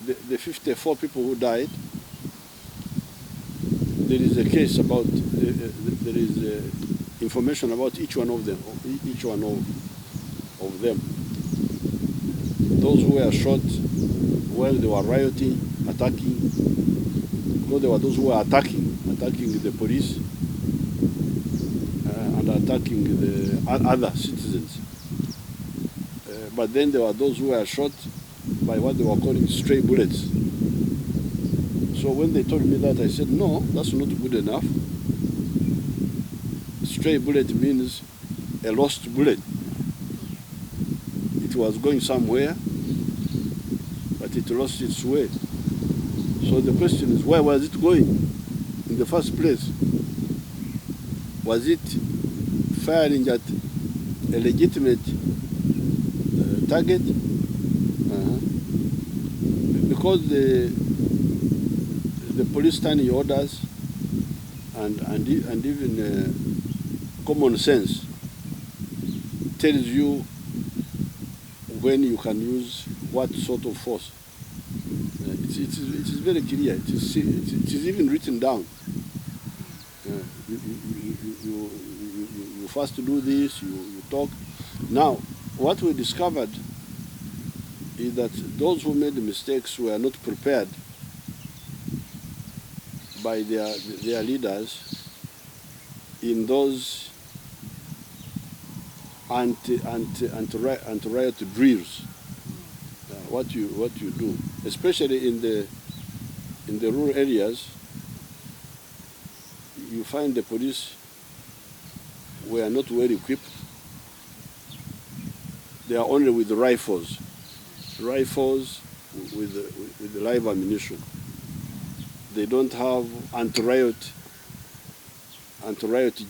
the 54 people who died, there is a case about, there is information about each one of them, of them. Those who were shot while they were rioting, attacking, because there were those who were attacking the police and attacking the other citizens. But then there were those who were shot by what they were calling stray bullets. So when they told me that, I said, no, that's not good enough. Stray bullet means a lost bullet. It was going somewhere, but it lost its way. So the question is, where was it going in the first place? Was it firing at a legitimate target? Because the police standing orders and even common sense tells you when you can use what sort of force. It is very clear. It is even written down. You first do this, you talk. Now, what we discovered is that those who made the mistakes were not prepared by their leaders in those anti-riot drills. What you do, especially in the rural areas, you find the police were not well equipped. They are only with rifles with the live ammunition. They don't have anti-riot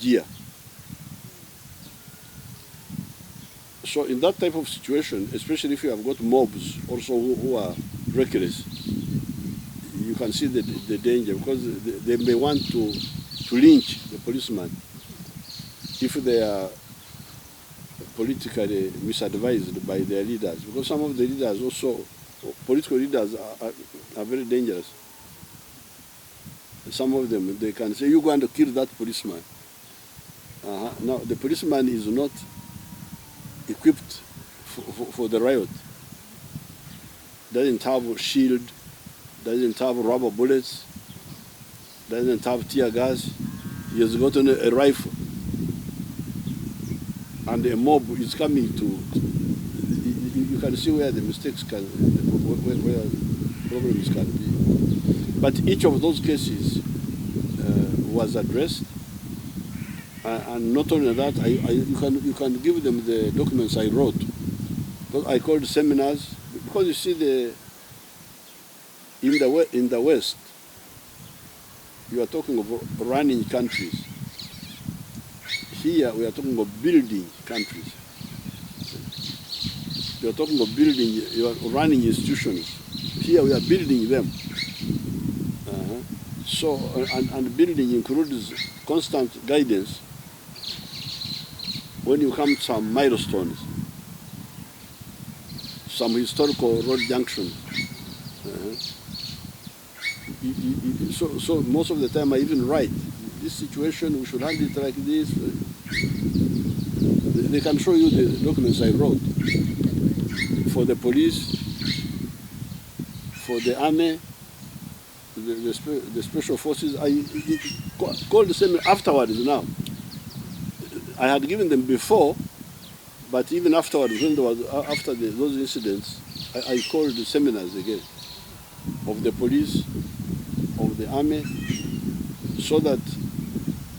gear. So in that type of situation, especially if you have got mobs also who are reckless, you can see the danger, because they may want to lynch the policeman if they are politically misadvised by their leaders, because some of the leaders also, political leaders, are very dangerous. Some of them, they can say, you're going to kill that policeman. Now, the policeman is not equipped for the riot. Doesn't have a shield, doesn't have rubber bullets, doesn't have tear gas. He has gotten a rifle. And a mob is coming to, you can see where the mistakes can, where problems can be. But each of those cases was addressed. And not only that, you can give them the documents I wrote. Because I called seminars, because you see in the West, you are talking of running countries. Here we are talking of building countries. You are talking of building, you are running institutions. Here we are building them. So, and building includes constant guidance when you come to some milestones, some historical road junction. So most of the time I even write, this situation, we should handle it like this. They can show you the documents I wrote for the police, for the army, the special forces. I called the same afterwards now. I had given them before, but even afterwards, when there was, after those incidents, I called the seminars again of the police, of the army, so that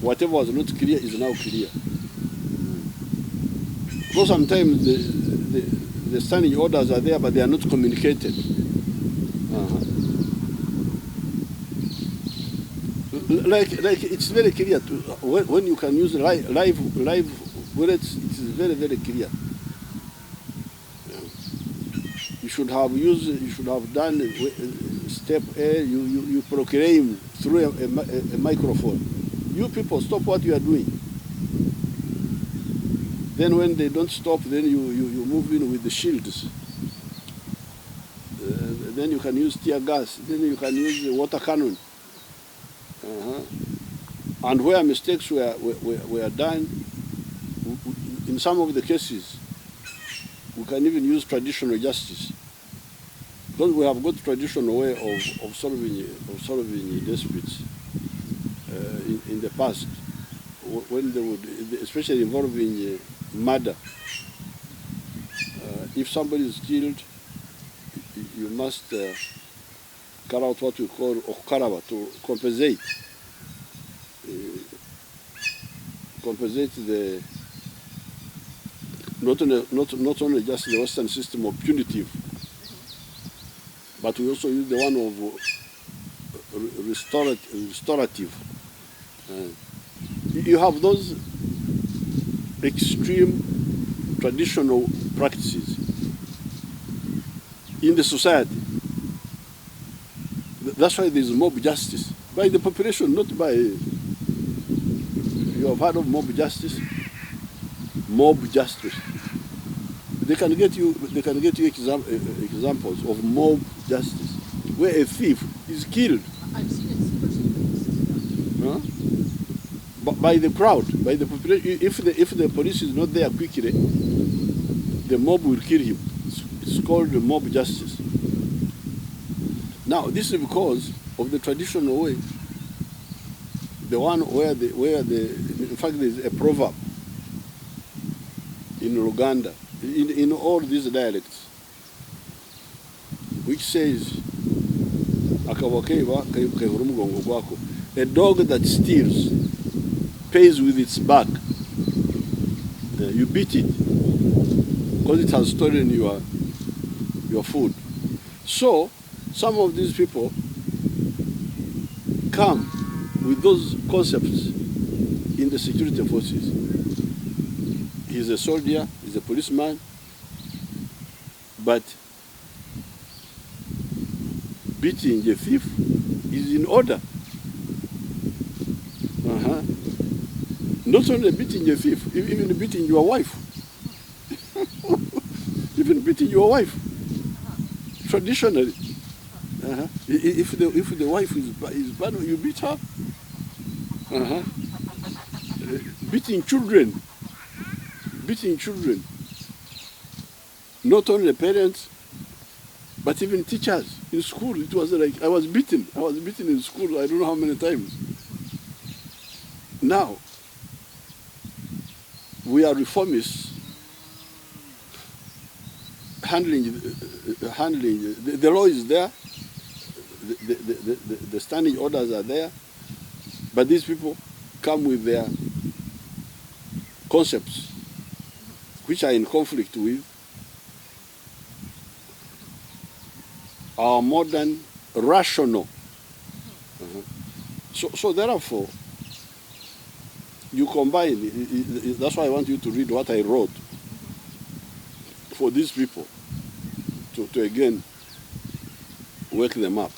whatever was not clear is now clear. Because sometimes the standing orders are there, but they are not communicated. Like it's very clear when you can use live bullets. It is very, very clear. You should have used. You should have done step A. You proclaim through a microphone. You people stop what you are doing. Then when they don't stop, then you move in with the shields. then you can use tear gas, then you can use the water cannon. And where mistakes were done, in some of the cases, we can even use traditional justice. Because we have got traditional way of solving disputes in the past, when they would, especially involving murder. If somebody is killed, you must carry out what we call okaraba, to compensate. Compensate the not only just the Western system of punitive, but we also use the one of restorative. You have those extreme traditional practices in the society. That's why there is mob justice. By the population, not by... You have heard of mob justice? Mob justice. They can get you examples of mob justice, where a thief is killed. I've seen it super Huh? But by the crowd, by the population. If the police is not there quickly, the mob will kill him. It's called the mob justice. Now, this is because of the traditional way. The one where in fact, there is a proverb in Uganda, in all these dialects, which says, a dog that steals pays with its back. You beat it because it has stolen your food. So some of these people come with those concepts in the security forces. He's a soldier, he's a policeman, but beating a thief is in order. Not only beating a thief, even beating your wife. Even beating your wife. Traditionally. If the wife is bad, you beat her. Beating children. Beating children. Not only parents, but even teachers in school. It was like I was beaten in school, I don't know how many times. Now, we are reformists handling the law is there, the standing orders are there, but these people come with their concepts which are in conflict with our modern rational. So therefore, you combine, that's why I want you to read what I wrote for these people to again wake them up.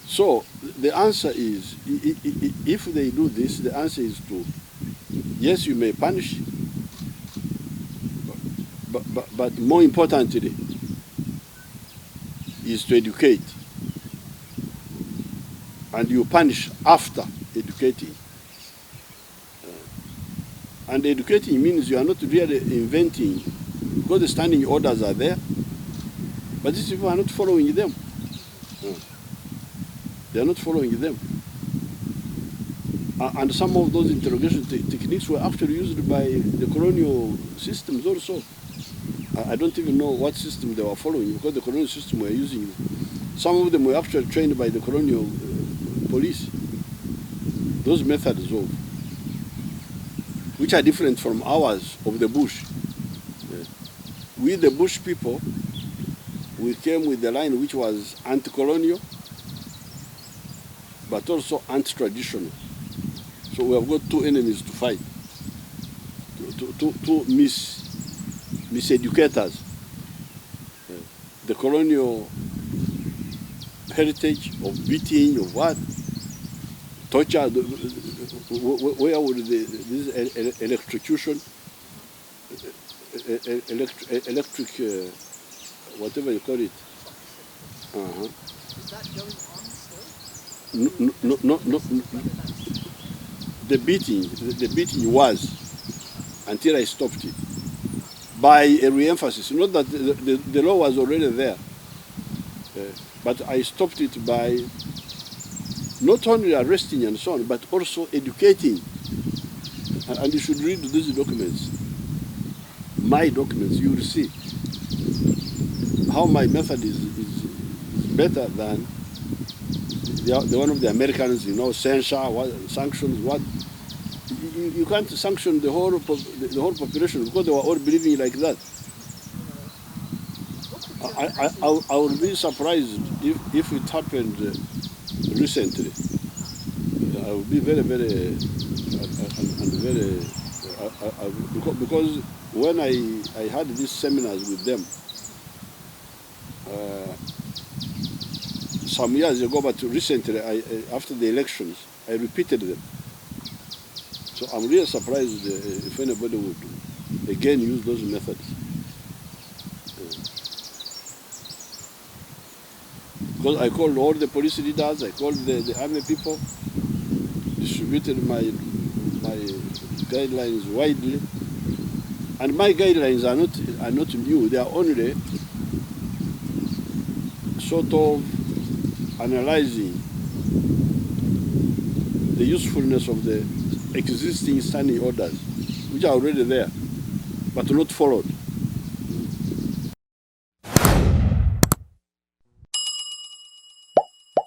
So the answer is, if they do this, the answer is to, yes, you may punish, but more importantly is to educate. And you punish after educating. And educating means you are not really inventing, because the standing orders are there, but these people are not following them. They are not following them. And some of those interrogation techniques were actually used by the colonial systems also. I don't even know what system they were following, because the colonial system were using it. Some of them were actually trained by the colonial police. Those methods of, which are different from ours of the bush. We, the bush people, we came with the line which was anti-colonial, but also anti-traditional. So we have got two enemies to fight, two miseducators. The colonial heritage of beating, of what, torture, where would this electrocution, electric, whatever you call it, Uh-huh. Is that going on still? No. The beating was until I stopped it by a re-emphasis. Not that the law was already there, but I stopped it by not only arresting and so on, but also educating. And you should read these documents, my documents. You will see how my method is better than the one of the Americans. You know, censure, what, sanctions, what. You can't sanction the whole population because they were all believing like that. I would be surprised if it happened recently. I would be very because when I had these seminars with them some years ago, but recently after the elections I repeated them. So I'm really surprised if anybody would again use those methods. Because I called all the police leaders, I called the army people, distributed my guidelines widely, and my guidelines are not new. They are only sort of analyzing the usefulness of the existing standing orders, which are already there, but not followed.